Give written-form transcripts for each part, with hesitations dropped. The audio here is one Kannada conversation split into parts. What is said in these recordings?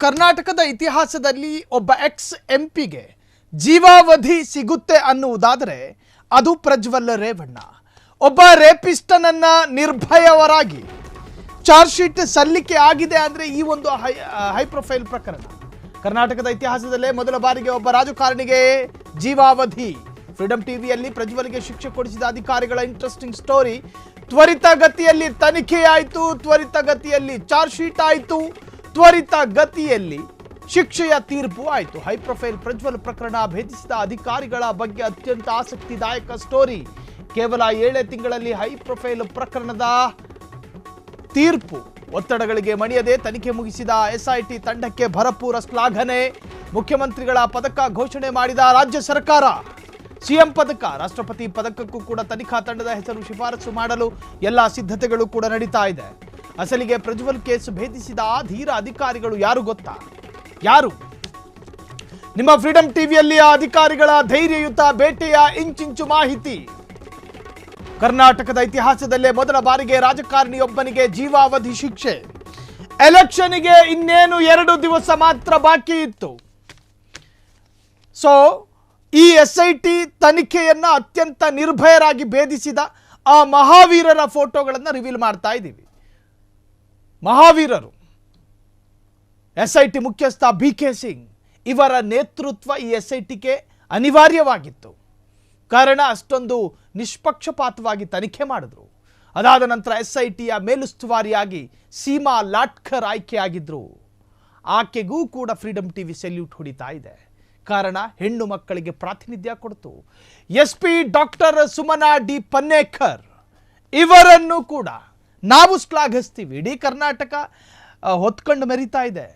ಕರ್ನಾಟಕದ ಇತಿಹಾಸದಲ್ಲಿ ಒಬ್ಬ ಎಕ್ಸ್ ಎಂಪಿಗೆ ಜೀವಾವಧಿ ಸಿಗುತ್ತೆ ಅನ್ನುವುದಾದರೆ ಅದು ಪ್ರಜ್ವಲ್ ರೇವಣ್ಣ. ಒಬ್ಬ ರೇಪಿಸ್ಟನನ್ನ ನಿರ್ಭಯವರಾಗಿ ಚಾರ್ಜ್ ಶೀಟ್ ಸಲ್ಲಿಕೆ ಆಗಿದೆ ಅಂದರೆ ಈ ಒಂದು ಹೈ ಪ್ರೊಫೈಲ್ ಪ್ರಕರಣ. ಕರ್ನಾಟಕದ ಇತಿಹಾಸದಲ್ಲೇ ಮೊದಲ ಬಾರಿಗೆ ಒಬ್ಬ ರಾಜಕಾರಣಿಗೆ ಜೀವಾವಧಿ. ಫ್ರೀಡಂ ಟಿವಿಯಲ್ಲಿ ಪ್ರಜ್ವಲ್ಗೆ ಶಿಕ್ಷೆ ಕೊಡಿಸಿದ ಅಧಿಕಾರಿಗಳ ಇಂಟ್ರೆಸ್ಟಿಂಗ್ ಸ್ಟೋರಿ. ತ್ವರಿತಗತಿಯಲ್ಲಿ ತನಿಖೆ ಆಯಿತು, ತ್ವರಿತಗತಿಯಲ್ಲಿ ಚಾರ್ಜ್ ಶೀಟ್ ಆಯಿತು, ತ್ವರಿತಗತಿಯಲ್ಲಿ ಶಿಕ್ಷೆಯ ತೀರ್ಪು ಆಯಿತು. ಹೈ ಪ್ರೊಫೈಲ್ ಪ್ರಜ್ವಲ್ ಪ್ರಕರಣ ಭೇದಿಸಿದ ಅಧಿಕಾರಿಗಳ ಬಗ್ಗೆ ಅತ್ಯಂತ ಆಸಕ್ತಿದಾಯಕ ಸ್ಟೋರಿ. ಕೇವಲ 7 ತಿಂಗಳಲ್ಲಿ ಹೈ ಪ್ರೊಫೈಲ್ ಪ್ರಕರಣದ ತೀರ್ಪು. ಒತ್ತಡಗಳಿಗೆ ಮಣಿಯದೆ ತನಿಖೆ ಮುಗಿಸಿದ ಎಸ್ಐಟಿ ತಂಡಕ್ಕೆ ಭರಪೂರ ಶ್ಲಾಘನೆ. ಮುಖ್ಯಮಂತ್ರಿಗಳ ಪದಕ ಘೋಷಣೆ ಮಾಡಿದ ರಾಜ್ಯ ಸರ್ಕಾರ. ಸಿಎಂ ಪದಕ, ರಾಷ್ಟ್ರಪತಿ ಪದಕಕ್ಕೂ ಕೂಡ ತನಿಖಾ ತಂಡದ ಹೆಸರು ಶಿಫಾರಸು ಮಾಡಲು ಎಲ್ಲ ಸಿದ್ಧತೆಗಳು ಕೂಡ ನಡೀತಾ ಇದೆ. ಅಸಲಿಗೆ ಪ್ರಜ್ವಲ್ ಕೇಸ್ ಭೇದಿಸಿದ ಆ ಧೀರ ಅಧಿಕಾರಿಗಳು ಯಾರು ಗೊತ್ತಾ? ಯಾರು? ನಿಮ್ಮ ಫ್ರೀಡಂ ಟಿವಿಯಲ್ಲಿ ಆ ಅಧಿಕಾರಿಗಳ ಧೈರ್ಯಯುತ ಬೇಟೆಯ ಇಂಚಿಂಚು ಮಾಹಿತಿ. ಕರ್ನಾಟಕದ ಇತಿಹಾಸದಲ್ಲೇ ಮೊದಲ ಬಾರಿಗೆ ರಾಜಕಾರಣಿಯೊಬ್ಬನಿಗೆ ಜೀವಾವಧಿ ಶಿಕ್ಷೆ. ಎಲೆಕ್ಷನ್ಗೆ ಇನ್ನೇನು 2 ದಿವಸ ಮಾತ್ರ ಬಾಕಿ ಇತ್ತು. ಸೊ ಈ ಎಸ್ಐಟಿ ತನಿಖೆಯನ್ನ ಅತ್ಯಂತ ನಿರ್ಭಯರಾಗಿ ಭೇದಿಸಿದ ಆ ಮಹಾವೀರರ ಫೋಟೋಗಳನ್ನು ರಿವೀಲ್ ಮಾಡ್ತಾ ಇದ್ದೀವಿ. ಮಹಾವೀರರು ಎಸ್ಐಟಿ ಮುಖ್ಯಸ್ಥ BK ಸಿಂಗ್ ಇವರ ನೇತೃತ್ವ ಈ ಎಸ್ಐಟಿಗೆ ಅನಿವಾರ್ಯವಾಗಿತ್ತು. ಕಾರಣ ಅಷ್ಟೊಂದು ನಿಷ್ಪಕ್ಷಪಾತವಾಗಿ ತನಿಖೆ ಮಾಡಿದ್ರು. ಅದಾದ ನಂತರ ಎಸ್ಐಟಿಯ ಮೇಲುಸ್ತುವಾರಿಯಾಗಿ ಸೀಮಾ ಲಾಟ್ಕರ್ ಆಯ್ಕೆಯಾಗಿದ್ರು. ಆಕೆಗೂ ಕೂಡ ಫ್ರೀಡಂ ಟಿವಿ ಸೆಲ್ಯೂಟ್ ಹೊಡಿತಾ ಇದೆ. ಕಾರಣ ಹೆಣ್ಣು ಮಕ್ಕಳಿಗೆ ಪ್ರಾತಿನಿಧ್ಯ ಕೊಡ್ತು. SP doctor Sumana D Pannekar ಇವರನ್ನು ಕೂಡ ನಾವು ಶ್ಲಾಘಿಸ್ತೀವಿ. ಇಡೀ ಕರ್ನಾಟಕ ಹೊತ್ಕೊಂಡು ಮೆರಿತಾ ಇದೆ.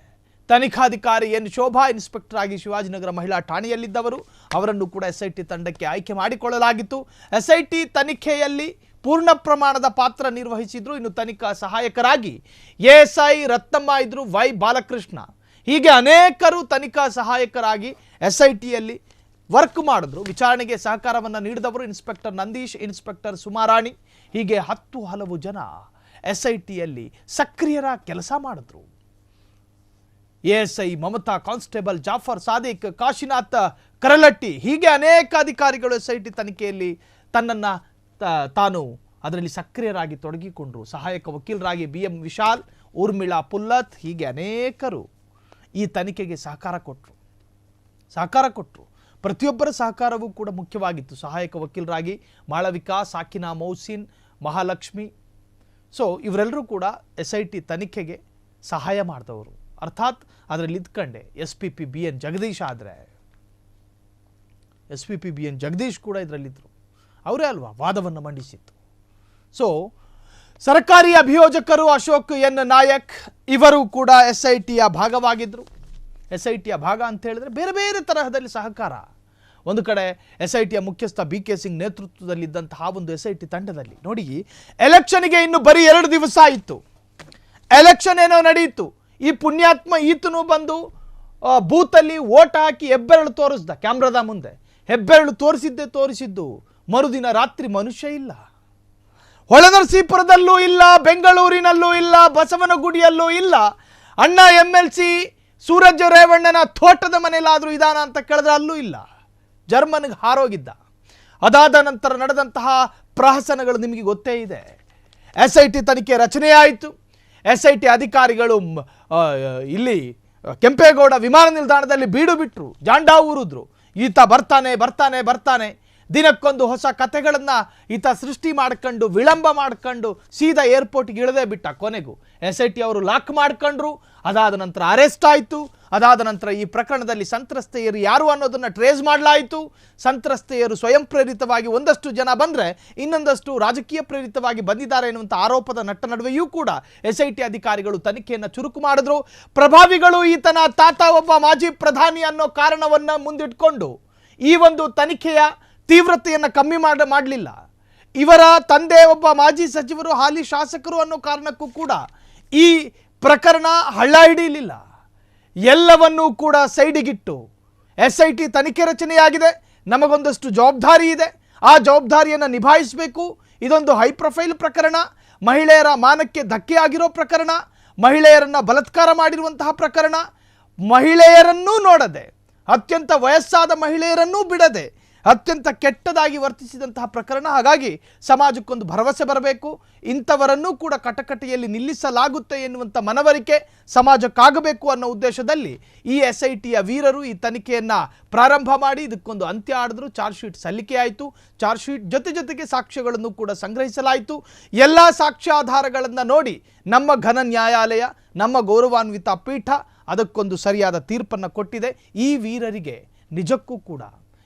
ತನಿಖಾಧಿಕಾರಿ ಶೋಭಾ ಇನ್ಸ್ಪೆಕ್ಟರ್ ಆಗಿ ಶಿವಾಜಿನಗರ ಮಹಿಳಾ ಠಾಣೆಯಲ್ಲಿದ್ದವರು. ಅವರನ್ನು ಕೂಡ ಎಸ್ಐಟಿ ತಂಡಕ್ಕೆ ಆಯ್ಕೆ ಮಾಡಿಕೊಳ್ಳಲಾಗಿತ್ತು. ಎಸ್ಐಟಿ ತನಿಖೆಯಲ್ಲಿ ಪೂರ್ಣ ಪ್ರಮಾಣದ ಪಾತ್ರ ನಿರ್ವಹಿಸಿದ್ರು. ಇನ್ನು ತನಿಖಾ ಸಹಾಯಕರಾಗಿ ASI ರತ್ನಮ್ಮ ಇದ್ರು, Y ಬಾಲಕೃಷ್ಣ, ಹೀಗೆ ಅನೇಕರು ತನಿಖಾ ಸಹಾಯಕರಾಗಿ ಎಸ್ಐಟಿಯಲ್ಲಿ ವರ್ಕ್ ಮಾಡಿದ್ರು. ವಿಚಾರಣೆಗೆ ಸಹಕಾರವನ್ನು ನೀಡಿದವರು ಇನ್ಸ್ಪೆಕ್ಟರ್ ನಂದೀಶ್, ಇನ್ಸ್ಪೆಕ್ಟರ್ ಸುಮಾರಾಣಿ, ಹೀಗೆ ಹಲವು ಜನ ಎಸ್ಐಟಿಯಲ್ಲಿ ಸಕ್ರಿಯರ ಕೆಲಸ ಮಾಡಿದ್ರು. ASI ಮಮತಾ, ಕಾನ್ಸ್ಟೇಬಲ್ ಜಾಫರ್ ಸಾದಿಕ್, ಕಾಶಿನಾಥ್ ಕರಲಟ್ಟಿ, ಹೀಗೆ ಅನೇಕ ಅಧಿಕಾರಿಗಳು ಎಸ್ಐಟಿ ತನಿಖೆಯಲ್ಲಿ ತನ್ನನ್ನು ತಾನು ಅದರಲ್ಲಿ ಸಕ್ರಿಯರಾಗಿ ತೊಡಗಿಕೊಂಡ್ರು. ಸಹಾಯಕ ವಕೀಲರಾಗಿ BM ವಿಶಾಲ್, ಊರ್ಮಿಳಾ ಪುಲ್ಲತ್, ಹೀಗೆ ಅನೇಕರು ಈ ತನಿಖೆಗೆ ಸಹಕಾರ ಕೊಟ್ಟರು. ಪ್ರತಿಯೊಬ್ಬರ ಸಹಕಾರವೂ ಕೂಡ ಮುಖ್ಯವಾಗಿತ್ತು. ಸಹಾಯಕ ವಕೀಲರಾಗಿ ಮಾಳವಿಕಾ, ಸಾಕಿನಾ ಮೌಸಿನ್, ಮಹಾಲಕ್ಷ್ಮಿ. ಸೊ ಇವರೆಲ್ಲರೂ ಕೂಡ ಎಸ್ಐಟಿ ತನಿಖೆಗೆ ಸಹಾಯ ಮಾಡಿದವರು. ಅರ್ಥಾತ್ ಅದರಲ್ಲಿ ಇದ್ಕೊಂಡೆ SPP BN ಜಗದೀಶ್ ಆದರೆ SPP BN ಜಗದೀಶ್ ಕೂಡ ಇದರಲ್ಲಿದ್ದರು. ಅವರೇ ಅಲ್ವಾ ವಾದವನ್ನು ಮಂಡಿಸಿತ್ತು. ಸೊ ಸರ್ಕಾರಿ ಅಭಿಯೋಜಕರು ಅಶೋಕ್ N ನಾಯಕ್ ಇವರು ಕೂಡ ಎಸ್ಐಟಿಯ ಭಾಗವಾಗಿದ್ದರು. ಎಸ್ಐಟಿಯ ಭಾಗ ಅಂತ ಹೇಳಿದ್ರೆ ಬೇರೆ ಬೇರೆ ತರಹದಲ್ಲಿ ಸಹಕಾರ. ಒಂದು ಕಡೆ ಎಸ್ಐಟಿಯ ಮುಖ್ಯಸ್ಥ BK ಸಿಂಗ್ ನೇತೃತ್ವದಲ್ಲಿದ್ದಂತಹ ಒಂದು ಎಸ್ಐಟಿ ತಂಡದಲ್ಲಿ ನೋಡಿ, ಎಲೆಕ್ಷನ್ಗೆ ಇನ್ನು ಬರೀ 2 ದಿವಸ ಇತ್ತು. ಎಲೆಕ್ಷನ್ ಏನೋ ನಡೆಯಿತು. ಈ ಪುಣ್ಯಾತ್ಮ ಈತನು ಬಂದು ಬೂತಲ್ಲಿ ಓಟ್ ಹಾಕಿ ಹೆಬ್ಬೆರಳು ತೋರಿಸ್ದ ಕ್ಯಾಮ್ರಾದ ಮುಂದೆ. ಹೆಬ್ಬೆರಳು ತೋರಿಸಿದ್ದು ಮರುದಿನ ರಾತ್ರಿ ಮನುಷ್ಯ ಇಲ್ಲ. ಹೊಳೆನರಸೀಪುರದಲ್ಲೂ ಇಲ್ಲ, ಬೆಂಗಳೂರಿನಲ್ಲೂ ಇಲ್ಲ, ಬಸವನಗುಡಿಯಲ್ಲೂ ಇಲ್ಲ. ಅಣ್ಣ MLC ಸೂರಜ್ ರೇವಣ್ಣನ ತೋಟದ ಮನೆಯಲ್ಲಾದರೂ ಇದಾನ ಅಂತ ಕೇಳಿದ್ರೆ ಅಲ್ಲೂ ಇಲ್ಲ. ಜರ್ಮನ್ಗೆ ಹಾರೋಗಿದ್ದ. ಅದಾದ ನಂತರ ನಡೆದಂತಹ ಪ್ರಹಸನಗಳು ನಿಮಗೆ ಗೊತ್ತೇ ಇದೆ. ಎಸ್ಐಟಿ ತನಿಖೆ ರಚನೆಯಾಯಿತು. ಎಸ್ಐಟಿ ಅಧಿಕಾರಿಗಳು ಇಲ್ಲಿ ಕೆಂಪೇಗೌಡ ವಿಮಾನ ನಿಲ್ದಾಣದಲ್ಲಿ ಬೀಡು ಬಿಟ್ಟರು, ಜಾಂಡಾ ಊರಿದ್ರು. ಈತ ಬರ್ತಾನೆ ದಿನಕ್ಕೊಂದು ಹೊಸ ಕಥೆಗಳನ್ನು ಈತ ಸೃಷ್ಟಿ ಮಾಡ್ಕೊಂಡು ವಿಳಂಬ ಮಾಡ್ಕೊಂಡು ಸೀದಾ ಏರ್ಪೋರ್ಟ್ಗೆ ಇಳದೇ ಬಿಟ್ಟ. ಕೊನೆಗೂ ಎಸ್ಐಟಿ ಅವರು ಲಾಕ್ ಮಾಡ್ಕೊಂಡ್ರು. ಅದಾದ ನಂತರ ಅರೆಸ್ಟ್ ಆಯಿತು. ಅದಾದ ನಂತರ ಈ ಪ್ರಕರಣದಲ್ಲಿ ಸಂತ್ರಸ್ತೆಯರು ಯಾರು ಅನ್ನೋದನ್ನು ಟ್ರೇಸ್ ಮಾಡಲಾಯಿತು. ಸಂತ್ರಸ್ತೆಯರು ಸ್ವಯಂ ಪ್ರೇರಿತವಾಗಿ ಒಂದಷ್ಟು ಜನ ಬಂದರೆ ಇನ್ನೊಂದಷ್ಟು ರಾಜಕೀಯ ಪ್ರೇರಿತವಾಗಿ ಬಂದಿದ್ದಾರೆ ಎನ್ನುವಂಥ ಆರೋಪದ ನಡುವೆಯೂ ಕೂಡ ಎಸ್ಐಟಿ ಅಧಿಕಾರಿಗಳು ತನಿಖೆಯನ್ನು ಚುರುಕು ಮಾಡಿದ್ರು. ಪ್ರಭಾವಿಗಳು ಈತನ ತಾತ ಒಬ್ಬ ಮಾಜಿ ಪ್ರಧಾನಿ ಅನ್ನೋ ಕಾರಣವನ್ನು ಮುಂದಿಟ್ಕೊಂಡು ಈ ಒಂದು ತನಿಖೆಯ ತೀವ್ರತೆಯನ್ನು ಕಮ್ಮಿ ಮಾಡಲಿಲ್ಲ. ಇವರ ತಂದೆ ಒಬ್ಬ ಮಾಜಿ ಸಚಿವರು, ಹಾಲಿ ಶಾಸಕರು ಅನ್ನೋ ಕಾರಣಕ್ಕೂ ಕೂಡ ಈ ಪ್ರಕರಣ ಹಳ್ಳ ಹಿಡಿಯಲಿಲ್ಲ. ಎಲ್ಲವನ್ನೂ ಕೂಡ ಸೈಡಿಗಿಟ್ಟು ಎಸ್ಐಟಿ ತನಿಖೆ ರಚನೆಯಾಗಿದೆ. ನಮಗೊಂದಷ್ಟು ಜವಾಬ್ದಾರಿ ಇದೆ, ಆ ಜವಾಬ್ದಾರಿಯನ್ನು ನಿಭಾಯಿಸಬೇಕು. ಇದೊಂದು ಹೈ ಪ್ರೊಫೈಲ್ ಪ್ರಕರಣ, ಮಹಿಳೆಯರ ಮಾನಕ್ಕೆ ಧಕ್ಕೆ ಆಗಿರೋ ಪ್ರಕರಣ, ಮಹಿಳೆಯರನ್ನ ಬಲಾತ್ಕಾರ ಮಾಡಿರುವಂತಹ ಪ್ರಕರಣ, ಮಹಿಳೆಯರನ್ನೂ ನೋಡದೆ, ಅತ್ಯಂತ ವಯಸ್ಸಾದ ಮಹಿಳೆಯರನ್ನೂ ಬಿಡದೆ ಅತ್ಯಂತ ಕೆಟ್ಟದಾಗಿ ವರ್ತಿಸಿದಂತಹ ಪ್ರಕರಣ. ಹಾಗಾಗಿ ಸಮಾಜಕ್ಕೊಂದು ಭರವಸೆ ಬರಬೇಕು, ಇಂಥವರನ್ನೂ ಕೂಡ ಕಟಕಟೆಯಲ್ಲಿ ನಿಲ್ಲಿಸಲಾಗುತ್ತೆ ಎನ್ನುವಂಥ ಮನವರಿಕೆ ಸಮಾಜಕ್ಕಾಗಬೇಕು ಅನ್ನೋ ಉದ್ದೇಶದಲ್ಲಿ ಈ SITಯ ವೀರರು ಈ ತನಿಖೆಯನ್ನು ಪ್ರಾರಂಭ ಮಾಡಿ ಇದಕ್ಕೊಂದು ಅಂತ್ಯ ಆಡಿದ್ರು. ಚಾರ್ಜ್ ಶೀಟ್ ಸಲ್ಲಿಕೆ ಆಯಿತು. ಚಾರ್ಜ್ ಶೀಟ್ ಜೊತೆಗೆ ಸಾಕ್ಷ್ಯಗಳನ್ನು ಕೂಡ ಸಂಗ್ರಹಿಸಲಾಯಿತು. ಎಲ್ಲ ಸಾಕ್ಷ್ಯಾಧಾರಗಳನ್ನು ನೋಡಿ ನಮ್ಮ ಘನ ನ್ಯಾಯಾಲಯ, ನಮ್ಮ ಗೌರವಾನ್ವಿತ ಪೀಠ ಅದಕ್ಕೊಂದು ಸರಿಯಾದ ತೀರ್ಪನ್ನು ಕೊಟ್ಟಿದೆ. ಈ ವೀರರಿಗೆ ನಿಜಕ್ಕೂ ಕೂಡ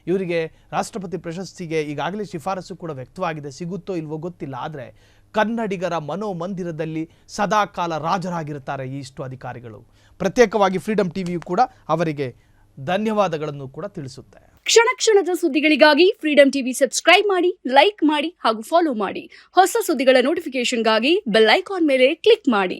ಇವರಿಗೆ ರಾಷ್ಟ್ರಪತಿ ಪ್ರಶಸ್ತಿಗೆ ಈಗಾಗಲೇ ಶಿಫಾರಸು ಕೂಡ ವ್ಯಕ್ತವಾಗಿದೆ. ಸಿಗುತ್ತೋ ಇಲ್ವೋ ಗೊತ್ತಿಲ್ಲ. ಆದರೆ ಕನ್ನಡಿಗರ ಮನೋಮಂದಿರದಲ್ಲಿ ಸದಾಕಾಲ ರಾಜರಾಗಿರ್ತಾರೆ ಈ ಇಷ್ಟು ಅಧಿಕಾರಿಗಳು. ಪ್ರತ್ಯೇಕವಾಗಿ ಫ್ರೀಡಮ್ ಟಿವಿಯು ಕೂಡ ಅವರಿಗೆ ಧನ್ಯವಾದಗಳನ್ನು ಕೂಡ ತಿಳಿಸುತ್ತೆ. ಕ್ಷಣ ಕ್ಷಣದ ಸುದ್ದಿಗಳಿಗಾಗಿ ಫ್ರೀಡಮ್ ಟಿವಿ ಸಬ್ಸ್ಕ್ರೈಬ್ ಮಾಡಿ, ಲೈಕ್ ಮಾಡಿ ಹಾಗೂ ಫಾಲೋ ಮಾಡಿ. ಹೊಸ ಸುದ್ದಿಗಳ ನೋಟಿಫಿಕೇಶನ್ಗಾಗಿ ಬೆಲ್ ಐಕಾನ್ ಮೇಲೆ ಕ್ಲಿಕ್ ಮಾಡಿ.